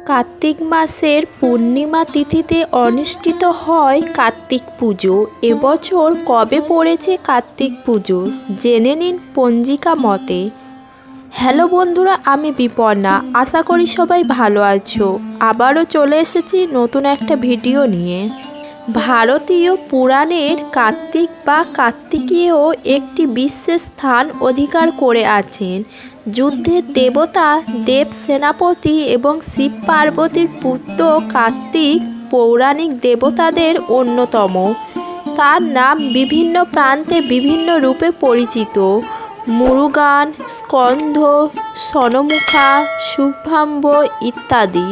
কার্তিক মাসের পূর্ণিমা তিথিতে অনুষ্ঠিত হয় কার্তিক পুজো। এবছর কবে পড়েছে কার্তিক পুজো জেনে নিন পঞ্জিকা মতে। হ্যালো বন্ধুরা, আমি বিপর্ণা। আশা করি সবাই ভালো আছো। আবারও চলে এসেছি নতুন একটা ভিডিও নিয়ে। ভারতীয় পুরাণের কার্তিক বা কার্তিকেয় একটি বিশেষ স্থান অধিকার করে আছেন। যুদ্ধের দেবতা দেব সেনাপতি এবং শিব পার্বতীর পুত্র কার্তিক পৌরাণিক দেবতাদের অন্যতম। তার নাম বিভিন্ন প্রান্তে বিভিন্ন রূপে পরিচিত: মুরুগান, স্কন্ধ, সনমুখা, শুভাম্ব ইত্যাদি।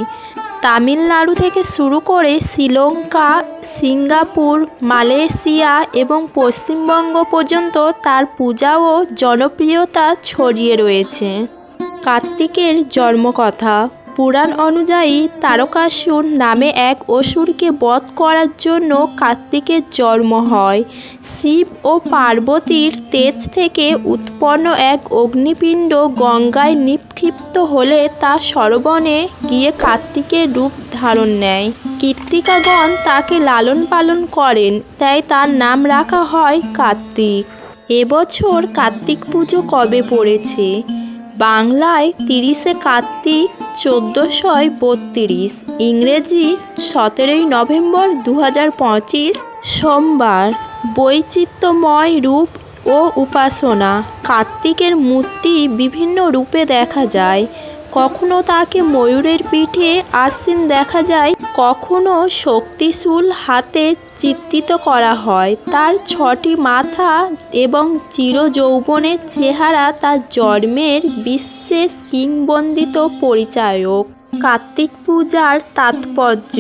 তামিলনাড়ু থেকে শুরু করে শ্রীলঙ্কা, সিঙ্গাপুর, মালয়েশিয়া এবং পশ্চিমবঙ্গ পর্যন্ত তার পূজা ও জনপ্রিয়তা ছড়িয়ে রয়েছে। কার্তিকের জন্মকথা। পুরাণ অনুযায়ী তারকাসুর নামে এক অসুরকে বধ করার জন্য কার্তিকের জন্ম হয়। শিব ও পার্বতীর তেজ থেকে উৎপন্ন এক অগ্নিপিণ্ড গঙ্গায় নিক্ষিপ্ত হলে তা সরবনে গিয়ে কার্তিকের রূপ ধারণ নেয়। কীর্তিকাগণ তাকে লালন পালন করেন, তাই তার নাম রাখা হয় কার্তিক। এবছর কার্তিক পুজো কবে পড়েছে? বাংলায় 30শে কার্তিক 1432, ইংরেজি 17ই নভেম্বর 2025 সোমবার। বৈচিত্র্যময় রূপ ও উপাসনা। কার্তিকের মূর্তি বিভিন্ন রূপে দেখা যায়। কখনো তাকে ময়ূরের পিঠে আসীন দেখা যায়, কখনো শক্তিশূল হাতে চিত্রিত করা হয়। তার 6টি মাথা এবং চিরযৌবনের চেহারা তার জন্মের বিশেষ কিংবদন্তির পরিচায়ক। কার্তিক পূজার তাৎপর্য।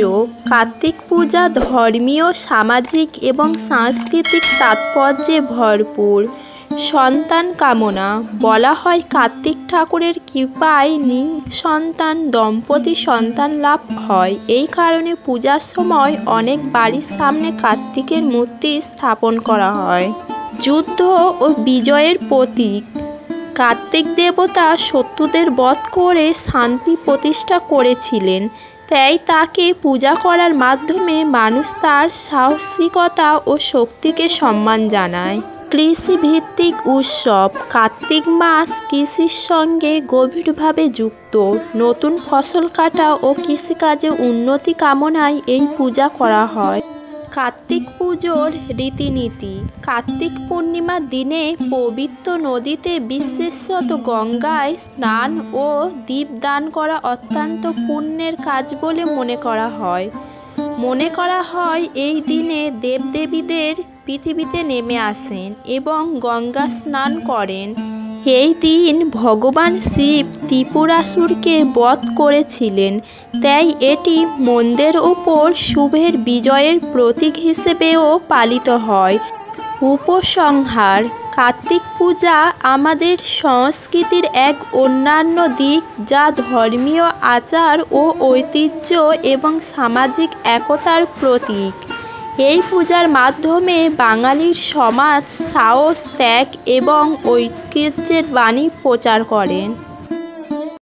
কার্তিক পূজা ধর্মীয়, সামাজিক এবং সাংস্কৃতিক তাৎপর্যে ভরপুর। সন্তান কামনা। বলা হয় কার্তিক ঠাকুরের কৃপায় নিঃসন্তান দম্পতি সন্তান লাভ হয়। এই কারণে পূজার সময় অনেক বাড়ির সামনে কার্তিকের মূর্তি স্থাপন করা হয়। যুদ্ধ ও বিজয়ের প্রতীক। কার্তিক দেবতা শত্রুদের বধ করে শান্তি প্রতিষ্ঠা করেছিলেন, তাই তাকে পূজা করার মাধ্যমে মানুষ তার সাহসিকতা ও শক্তিকে সম্মান জানায়। কৃষিভিত্তিক উৎসব। কার্তিক মাস কৃষির সঙ্গে গভীরভাবে যুক্ত। নতুন ফসল কাটা ও কৃষিকাজে উন্নতি কামনায় এই পূজা করা হয়। কার্তিক পুজোর রীতিনীতি। কার্তিক পূর্ণিমার দিনে পবিত্র নদীতে, বিশেষত গঙ্গায় স্নান ও দীপদান করা অত্যন্ত পুণ্যের কাজ বলে মনে করা হয়। এই দিনে দেবদেবীদের পৃথিবীতে নেমে আসেন এবং গঙ্গা স্নান করেন। এই দিন ভগবান শিব ত্রিপুরাসুরকে বধ করেছিলেন, তাই এটি মন্দের ওপর শুভের বিজয়ের প্রতীক হিসেবেও পালিত হয়। উপসংহার। কার্তিক পূজা আমাদের সংস্কৃতির এক অন্যান্য দিক, যা ধর্মীয় আচার ও ঐতিহ্য এবং সামাজিক একতার প্রতীক। এই পূজার মাধ্যমে বাঙালির সমাজ সাহস, ত্যাগ এবং ঐক্যের বাণী প্রচার করেন।